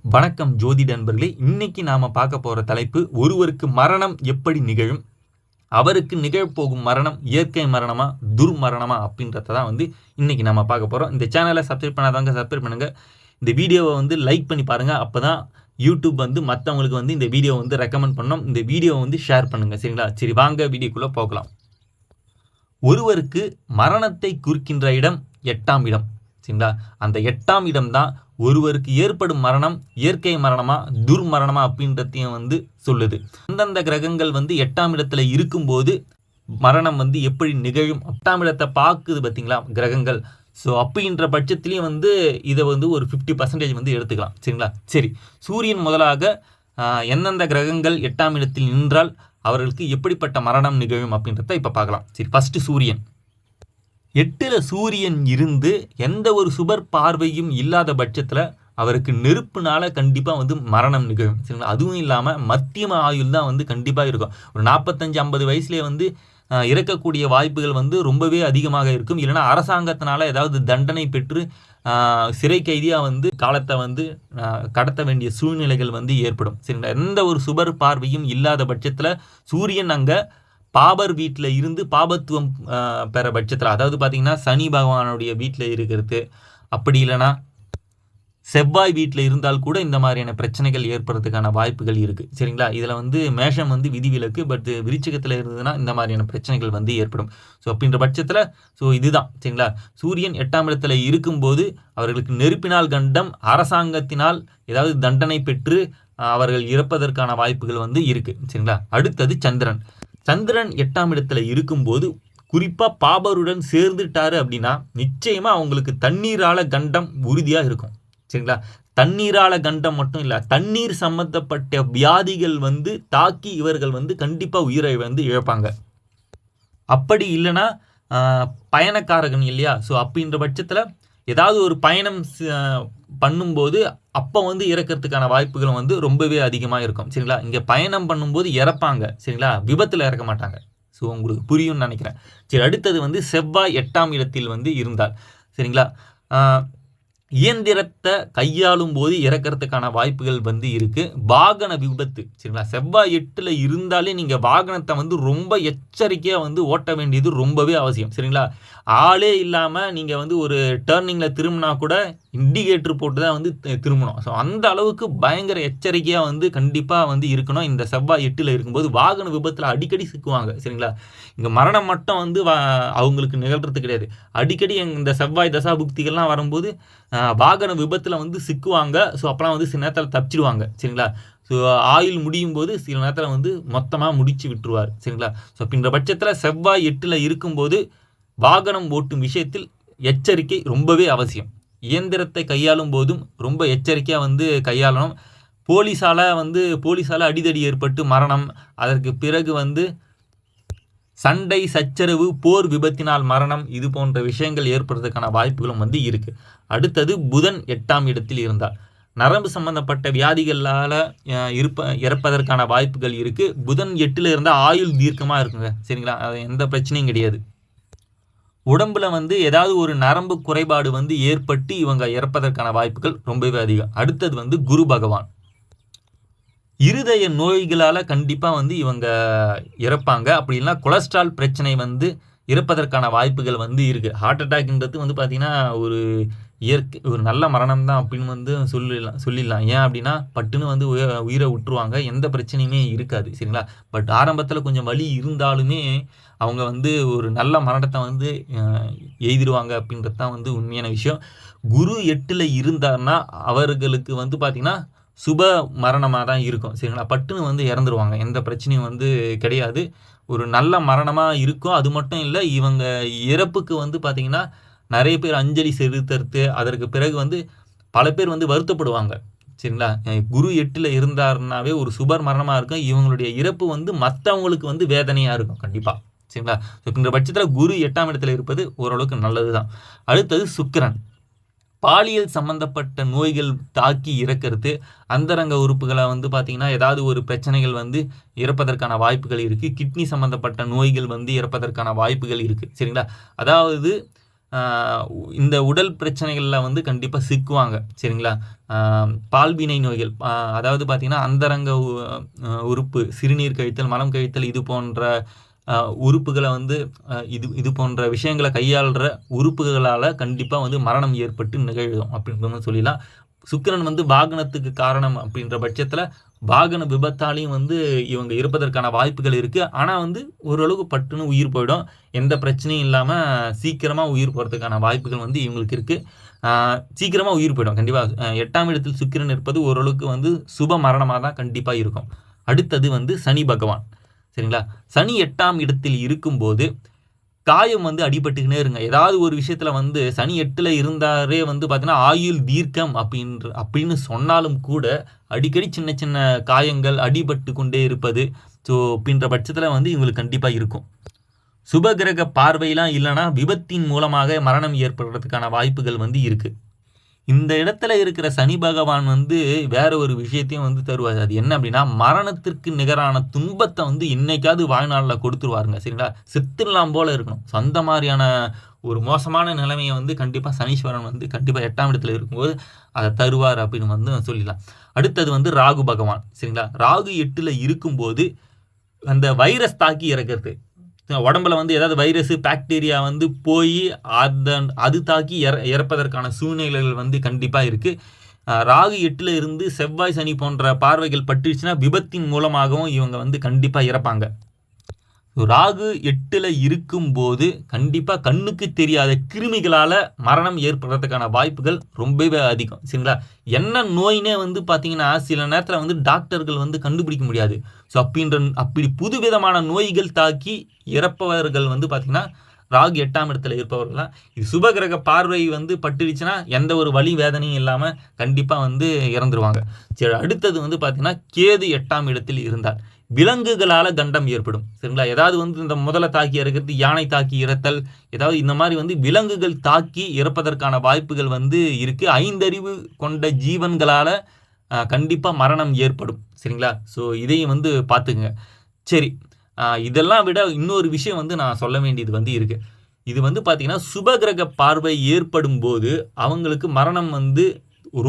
வணக்கம் ஜோதிட நண்பர்களே. இன்னைக்கு நாம பார்க்க போற தலைப்பு, ஒருவருக்கு மரணம் எப்படி நிகழும், அவருக்கு நிகழப்போகும் மரணம் இயற்கை மரணமா துர்மரணமா அப்படின்றத தான் இன்னைக்கு நம்ம பார்க்க போறோம். இந்த சேனலை சப்ஸ்கிரைப் பண்ணாதவங்க சப்ஸ்கிரைப் பண்ணுங்க. இந்த வீடியோவை லைக் பண்ணி பாருங்க. அப்பதான் யூடியூப் மற்றவங்களுக்கு இந்த வீடியோ ரெக்கமெண்ட் பண்ணணும். இந்த வீடியோவை ஷேர் பண்ணுங்க. சரிங்களா? சரி, வாங்க வீடியோக்குள்ள போகலாம். ஒருவருக்கு மரணத்தை குறிக்கின்ற இடம் 8ஆம் இடம். சரிங்களா? அந்த 8ஆம் இடம் தான் ஒருவருக்கு ஏற்படும் மரணம் இயற்கை மரணமா துர்மரணமா அப்படின்றதையும் சொல்லுது. அந்தந்த கிரகங்கள் 8ஆம் இடத்துல இருக்கும்போது மரணம் எப்படி நிகழும், 8ஆம் இடத்தை பார்க்குது பார்த்தீங்களா கிரகங்கள். ஸோ அப்படின்ற பட்சத்துலேயும் இதை ஒரு 50% எடுத்துக்கலாம். சரிங்களா? சரி, சூரியன் முதலாக எந்தெந்த கிரகங்கள் 8ஆம் இடத்தில் நின்றால் அவர்களுக்கு எப்படிப்பட்ட மரணம் நிகழும் அப்படின்றத இப்போ பார்க்கலாம். சரி, ஃபஸ்ட்டு சூரியன். 8ல் சூரியன் இருந்து எந்த ஒரு சுபர் பார்வையும் இல்லாத பட்சத்தில் அவருக்கு நெருப்புனால கண்டிப்பாக மரணம் நிகழும். சரிங்களா? அதுவும் இல்லாமல் மத்தியம ஆயுள் தான் கண்டிப்பாக இருக்கும். ஒரு 45-50 வயசுலேயே இறக்கக்கூடிய வாய்ப்புகள் ரொம்பவே அதிகமாக இருக்கும். இல்லைனா அரசாங்கத்தினால ஏதாவது தண்டனை பெற்று சிறை கைதியாக காலத்தை கடத்த வேண்டிய சூழ்நிலைகள் ஏற்படும். சரிங்களா? எந்த ஒரு சுபர் பார்வையும் இல்லாத பட்சத்தில் சூரியன் அங்கே பாபர் வீட்டில் இருந்து பாபத்துவம் பெற பட்சத்தில், அதாவது பார்த்தீங்கன்னா சனி பகவானுடைய வீட்டில் இருக்கிறது, அப்படி இல்லைனா செவ்வாய் வீட்டில் இருந்தால் கூட இந்த மாதிரியான பிரச்சனைகள் ஏற்படுறதுக்கான வாய்ப்புகள் இருக்குது. சரிங்களா? இதில் மேஷம் விதிவிலக்கு. பட் விருச்சிகத்தில் இருந்ததுன்னா இந்த மாதிரியான பிரச்சனைகள் ஏற்படும். ஸோ அப்படின்ற பட்சத்தில் இதுதான். சரிங்களா? சூரியன் 8ஆம் இடத்துல இருக்கும்போது அவர்களுக்கு நெருப்பினால் கண்டம், அரசாங்கத்தினால் ஏதாவது தண்டனை பெற்று அவர்கள் இறப்பதற்கான வாய்ப்புகள் இருக்குது. சரிங்களா? அடுத்தது சந்திரன். சந்திரன் 8ஆம் இடத்துல இருக்கும்போது குறிப்பாக பாபருடன் சேர்ந்துட்டாரு அப்படின்னா நிச்சயமாக அவங்களுக்கு தண்ணீரால கண்டம் உறுதியாக இருக்கும். சரிங்களா? தண்ணீரால கண்டம் மட்டும் இல்லை, தண்ணீர் சம்பந்தப்பட்ட வியாதிகள் தாக்கி இவர்கள் கண்டிப்பாக உயிரை இழப்பாங்க. அப்படி இல்லைன்னா பயணக்காரகன் இல்லையா? ஸோ அப்படின்ற பட்சத்தில் ஏதாவது ஒரு பயணம் பண்ணும்போது அப்போ இறக்கிறதுக்கான வாய்ப்புகளும் ரொம்பவே அதிகமாக இருக்கும். சரிங்களா? இங்கே பயணம் பண்ணும்போது இறப்பாங்க. சரிங்களா? விபத்தில் இறக்க மாட்டாங்க. ஸோ உங்களுக்கு புரியும்னு நினைக்கிறேன். சரி, அடுத்தது செவ்வாய் 8ஆம் இடத்தில் இருந்தால், சரிங்களா, இயந்திரத்தை கையாளும் போது இறக்கிறதுக்கான வாய்ப்புகள் இருக்குது. வாகன விபத்து. சரிங்களா? செவ்வாய் 8ல் இருந்தாலே நீங்கள் வாகனத்தை ரொம்ப எச்சரிக்கையாக ஓட்ட வேண்டியது ரொம்பவே அவசியம். சரிங்களா? ஆளே இல்லாமல் நீங்கள் ஒரு டர்னிங்கில் திரும்பினா கூட இண்டிகேட்டர் போட்டு தான் திரும்பணும். ஸோ அந்த அளவுக்கு பயங்கர எச்சரிக்கையாக கண்டிப்பாக இருக்கணும். இந்த செவ்வாய் 8ல் இருக்கும்போது வாகன விபத்தில் அடிக்கடி சிக்குவாங்க. சரிங்களா? இங்கே மரணம் மட்டும் அவங்களுக்கு நிகழ்றது கிடையாது. அடிக்கடி இந்த செவ்வாய் தசாபுக்திகள்லாம் வரும்போது வாகன விபத்தில் சிக்குவாங்க. ஸோ அப்போலாம் சில நேரத்தில் தப்பிச்சிடுவாங்க. சரிங்களா? ஸோ ஆயுள் முடியும் போது சில நேரத்தில் மொத்தமாக முடிச்சு விட்டுருவார். சரிங்களா? ஸோ அப்படின்ற பட்சத்தில் செவ்வாய் 8ல் இருக்கும்போது வாகனம் ஓட்டும் விஷயத்தில் எச்சரிக்கை ரொம்பவே அவசியம். இயந்திரத்தை கையாளும் போதும் ரொம்ப எச்சரிக்கையாக கையாளணும். போலீஸால் அடிதடி ஏற்பட்டு மரணம், அதற்கு பிறகு சண்டை சச்சரவு போர் விபத்தினால் மரணம், இது போன்ற விஷயங்கள் ஏற்படுறதுக்கான வாய்ப்புகளும் இருக்குது. அடுத்தது புதன் 8ஆம் இடத்தில் இருந்தால் நரம்பு சம்பந்தப்பட்ட வியாதிகளால் இறப்பதற்கான வாய்ப்புகள் இருக்குது. புதன் 8ல் இருந்தால் ஆயுள் தீர்க்கமாக இருக்குங்க. சரிங்களா? அது எந்த பிரச்சனையும் கிடையாது. உடம்புல ஏதாவது ஒரு நரம்பு குறைபாடு ஏற்பட்டு இவங்க இறப்பதற்கான வாய்ப்புகள் ரொம்பவே அதிகம். அடுத்தது குரு பகவான். இருதய நோய்களால் கண்டிப்பாக இவங்க இறப்பாங்க. அப்படி இல்லைனா கொலஸ்ட்ரால் பிரச்சனை இறப்பதற்கான வாய்ப்புகள் இருக்குது. ஹார்ட் அட்டாக்ன்றது பார்த்தீங்கன்னா ஒரு நல்ல மரணம் தான் அப்படின்னு சொல்லிடலாம். ஏன் அப்படின்னா பட்டுன்னு உயிரை விட்டுருவாங்க, எந்த பிரச்சனையுமே இருக்காது. சரிங்களா? பட் ஆரம்பத்தில் கொஞ்சம் வலி இருந்தாலுமே அவங்க ஒரு நல்ல மரணத்தை எய்திடுவாங்க அப்படின்றது தான் உண்மையான விஷயம். குரு 8ல் இருந்தார்னா அவர்களுக்கு பார்த்தீங்கன்னா சுப மரணமாக தான் இருக்கும். சரிங்களா? பட்டுன்னு இறந்துருவாங்க, எந்த பிரச்சனையும் கிடையாது. ஒரு நல்ல மரணமாக இருக்கும். அது மட்டும் இல்லை, இவங்க இறப்புக்கு பார்த்தீங்கன்னா நிறைய பேர் அஞ்சலி செலுத்துறது, அதற்கு பிறகு பல பேர் வருத்தப்படுவாங்க. சரிங்களா? குரு 8ல் இருந்தாருனாவே ஒரு சுபர் மரணமாக இருக்கும். இவங்களுடைய இறப்பு மற்றவங்களுக்கு வேதனையாக இருக்கும் கண்டிப்பாக. சரிங்களா? இந்த பட்சத்தில் குரு 8ஆம் இடத்துல இருப்பது ஓரளவுக்கு நல்லது தான். அடுத்தது சுக்கிரன். பாலியல் சம்பந்தப்பட்ட நோய்கள் தாக்கி இறக்கிறது, அந்தரங்க உறுப்புகளை பார்த்தீங்கன்னா ஏதாவது ஒரு பிரச்சனைகள் இறப்பதற்கான வாய்ப்புகள் இருக்குது. கிட்னி சம்பந்தப்பட்ட நோய்கள் இறப்பதற்கான வாய்ப்புகள் இருக்குது. சரிங்களா? அதாவது இந்த உடல் பிரச்சனைகளில் வந்து கண்டிப்பாக சிக்குவாங்க. சரிங்களா? பால்வினை நோய்கள், அதாவது பார்த்தீங்கன்னா அந்தரங்க உறுப்பு, சிறுநீர் கழித்தல், மலம் கழித்தல், இது போன்ற உறுப்புகளை வந்து இது போன்ற விஷயங்களை கையாளுற உறுப்புகளால் கண்டிப்பாக வந்து மரணம் ஏற்பட்டு நிகழும் அப்படின்னு சொல்லிடலாம். சுக்கிரன் வந்து வாகனத்துக்கு காரணம் அப்படின்ற பட்சத்தில் வாகன விபத்தாலையும் வந்து இவங்க இருப்பதற்கான வாய்ப்புகள் இருக்குது. ஆனால் வந்து ஓரளவுக்கு பட்டுன்னு உயிர் போயிடும். எந்த பிரச்சனையும் இல்லாமல் சீக்கிரமாக உயிர் போகிறதுக்கான வாய்ப்புகள் வந்து இவங்களுக்கு இருக்குது. சீக்கிரமாக உயிர் போயிடும் கண்டிப்பாக. 8ஆம் இடத்தில் சுக்கிரன் இருப்பது ஓரளவுக்கு வந்து சுப மரணமாக தான் கண்டிப்பாக இருக்கும். அடுத்தது வந்து சனி பகவான். சரிங்களா? சனி 8ஆம் இடத்தில் இருக்கும்போது காயம் வந்து அடிபட்டுக்கினே இருங்க. ஏதாவது ஒரு விஷயத்தில் வந்து சனி 8ல் இருந்தாரே வந்து பார்த்தீங்கன்னா ஆயுள் தீர்க்கம் அப்படின்னு சொன்னாலும் கூட அடிக்கடி சின்ன சின்ன காயங்கள் அடிபட்டு கொண்டே இருப்பது. ஸோ அப்படின்ற பட்சத்தில் வந்து இவங்களுக்கு கண்டிப்பாக இருக்கும். சுபகிரக பார்வையெல்லாம் இல்லைன்னா விபத்தின் மூலமாக மரணம் ஏற்படுறதுக்கான வாய்ப்புகள் வந்து இருக்குது. இந்த இடத்துல இருக்கிற சனி பகவான் வந்து வேற ஒரு விஷயத்தையும் வந்து தருவார். அது என்ன அப்படின்னா, மரணத்திற்கு நிகரான துன்பத்தை வந்து இன்னைக்காவது வாழ்நாளில் கொடுத்துருவாருங்க. சரிங்களா? செத்துடலாம் போல இருக்கணும். அந்த மாதிரியான ஒரு மோசமான நிலைமையை வந்து கண்டிப்பாக சனீஸ்வரன் வந்து கண்டிப்பாக 8ஆம் இடத்துல இருக்கும்போது அதை தருவார் அப்படின்னு வந்து சொல்லலாம். அடுத்தது வந்து ராகு பகவான். சரிங்களா? ராகு 8ல் இருக்கும்போது அந்த வைரஸ் தாக்கி இறக்கிறது, உடம்புல வந்து ஏதாவது வைரஸ் பாக்டீரியா வந்து போய் அது தாக்கி இறப்பதற்கான சூழ்நிலைகள் வந்து கண்டிப்பாக இருக்குது. ராகு 8ல் இருந்து செவ்வாய் சனி போன்ற பார்வைகள் பட்டுச்சுன்னா விபத்தின் மூலமாகவும் இவங்க வந்து கண்டிப்பாக இறப்பாங்க. ராகு 8ல் இருக்கும்போது கண்டிப்பாக கண்ணுக்கு தெரியாத கிருமிகளால் மரணம் ஏற்படுறதுக்கான வாய்ப்புகள் ரொம்பவே அதிகம். சரிங்களா? என்ன நோயினே வந்து பார்த்தீங்கன்னா சில நேரத்தில் வந்து டாக்டர்கள் வந்து கண்டுபிடிக்க முடியாது. ஸோ அப்படி புதுவிதமான நோய்கள் தாக்கி இறப்பவர்கள் வந்து பார்த்தீங்கன்னா ராகு 8ஆம் இடத்துல இருப்பவர்கள்லாம். இது சுபகிரக பார்வை வந்து பட்டுடுச்சுன்னா எந்த ஒரு வலி வேதனையும் இல்லாமல் கண்டிப்பாக வந்து இறந்துருவாங்க. சரி, அடுத்தது வந்து பார்த்தீங்கன்னா கேது 8ஆம் இடத்தில் இருந்தார். விலங்குகளால் கண்டம் ஏற்படும். சரிங்களா? ஏதாவது வந்து இந்த முதலை தாக்கி இறக்கிறது, யானை தாக்கி இறத்தல், ஏதாவது இந்த மாதிரி வந்து விலங்குகள் தாக்கி இறப்பதற்கான வாய்ப்புகள் வந்து இருக்குது. 5 அறிவு கொண்ட ஜீவன்களால் கண்டிப்பாக மரணம் ஏற்படும். சரிங்களா? ஸோ இதையும் வந்து பார்த்துக்குங்க. சரி, இதெல்லாம் விட இன்னொரு விஷயம் வந்து நான் சொல்ல வேண்டியது வந்து இருக்குது. இது வந்து பார்த்தீங்கன்னா சுபகிரக பார்வை ஏற்படும் போது அவங்களுக்கு மரணம் வந்து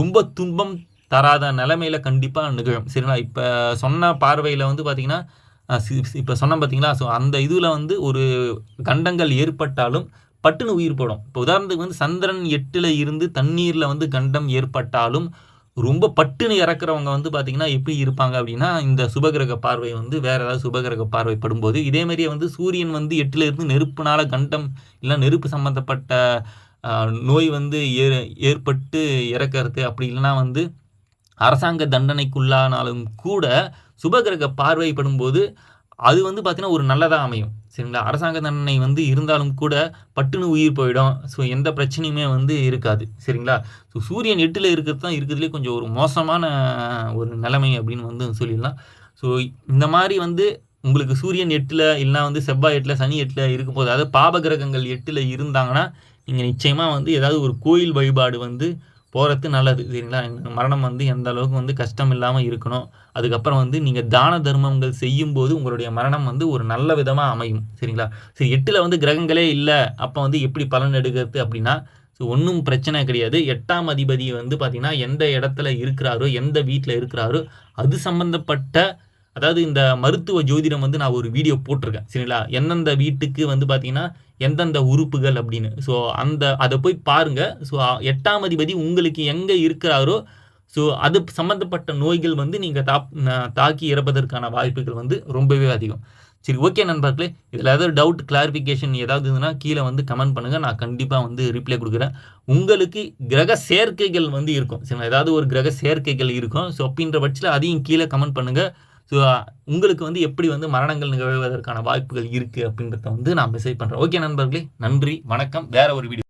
ரொம்ப துன்பம் தராத நிலைமையில கண்டிப்பாக நிகழும். சரிங்களா? இப்போ சொன்ன பார்வையில் வந்து பார்த்தீங்கன்னா இப்போ சொன்ன பார்த்தீங்களா? ஸோ அந்த இதில் வந்து ஒரு கண்டங்கள் ஏற்பட்டாலும் பட்டுன்னு உயிர் போடும். இப்போ உதாரணத்துக்கு வந்து சந்திரன் 8ல் இருந்து தண்ணீரில் வந்து கண்டம் ஏற்பட்டாலும் ரொம்ப பட்டுன்னு இறக்குறவங்க வந்து பார்த்தீங்கன்னா எப்படி இருப்பாங்க அப்படின்னா, இந்த சுபகிரக பார்வை வந்து வேற ஏதாவது சுபகிரக பார்வை படும்போது, இதே மாதிரியே வந்து சூரியன் வந்து 8ல் இருந்து நெருப்புனால கண்டம் இல்லை நெருப்பு சம்மந்தப்பட்ட நோய் வந்து ஏற்பட்டு இறக்கிறது, அப்படி இல்லைன்னா வந்து அரசாங்க தண்டனைக்குள்ளானாலும் கூட சுபகிரக பார்வைப்படும்போது அது வந்து பார்த்தீங்கன்னா ஒரு நல்லதாக அமையும். சரிங்களா? அரசாங்க தண்டனை வந்து இருந்தாலும் கூட பட்டுன்னு உயிர் போயிடும். ஸோ எந்த பிரச்சனையுமே வந்து இருக்காது. சரிங்களா? ஸோ சூரியன் 8ல் இருக்கிறது தான் இருக்கிறதுலே கொஞ்சம் ஒரு மோசமான ஒரு நிலைமை அப்படின்னு வந்து சொல்லிடலாம். ஸோ இந்த மாதிரி வந்து உங்களுக்கு சூரியன் 8ல் இல்லைனா வந்து செவ்வாய் 8ல் சனி 8ல் இருக்கும்போது, அதாவது பாபகிரகங்கள் 8ல் இருந்தாங்கன்னா நீங்கள் நிச்சயமாக வந்து ஏதாவது ஒரு கோயில் வழிபாடு வந்து போகிறது நல்லது. சரிங்களா? மரணம் வந்து எந்த அளவுக்கு வந்து கஷ்டம் இல்லாமல் இருக்கணும். அதுக்கப்புறம் வந்து நீங்கள் தான தர்மங்கள் செய்யும்போது உங்களுடைய மரணம் வந்து ஒரு நல்ல விதமாக அமையும். சரிங்களா? சரி, 8ல் வந்து கிரகங்களே இல்லை, அப்போ வந்து எப்படி பலன் எடுக்கிறது அப்படின்னா, ஸோ ஒன்றும் பிரச்சனை கிடையாது. 8ஆம் அதிபதி வந்து பார்த்தீங்கன்னா எந்த இடத்துல இருக்கிறாரோ, எந்த வீட்டில் இருக்கிறாரோ அது சம்பந்தப்பட்ட, அதாவது இந்த மருத்துவ ஜோதிடம் வந்து நான் ஒரு வீடியோ போட்டிருக்கேன். சரிங்களா? எந்தெந்த வீட்டுக்கு வந்து பார்த்தீங்கன்னா எந்தெந்த உறுப்புகள் அப்படின்னு. ஸோ அதை போய் பாருங்கள். ஸோ 8ஆம் அதிபதி உங்களுக்கு எங்கே இருக்கிறாரோ ஸோ அது சம்மந்தப்பட்ட நோய்கள் வந்து நீங்கள் தாக்கி இறப்பதற்கான வாய்ப்புகள் வந்து ரொம்பவே அதிகம். சரி, ஓகே நண்பர்களே, இதில் ஏதாவது டவுட் கிளாரிஃபிகேஷன் ஏதாவது இருந்ததுன்னா கீழே வந்து கமெண்ட் பண்ணுங்கள். நான் கண்டிப்பாக வந்து ரிப்ளை கொடுக்குறேன். உங்களுக்கு கிரக சேர்க்கைகள் வந்து இருக்கும். சரிங்களா? ஏதாவது ஒரு கிரக சேர்க்கைகள் இருக்கும். ஸோ அப்படின்ற பட்சத்தில் அதையும் கீழே கமெண்ட் பண்ணுங்கள். ஸோ உங்களுக்கு வந்து எப்படி வந்து மரணங்கள் நிகழ்வதற்கான வாய்ப்புகள் இருக்குது அப்படின்றத வந்து நான் மெசேஜ் பண்ணுறேன். ஓகே நண்பர்களே, நன்றி, வணக்கம். வேற ஒரு வீடியோ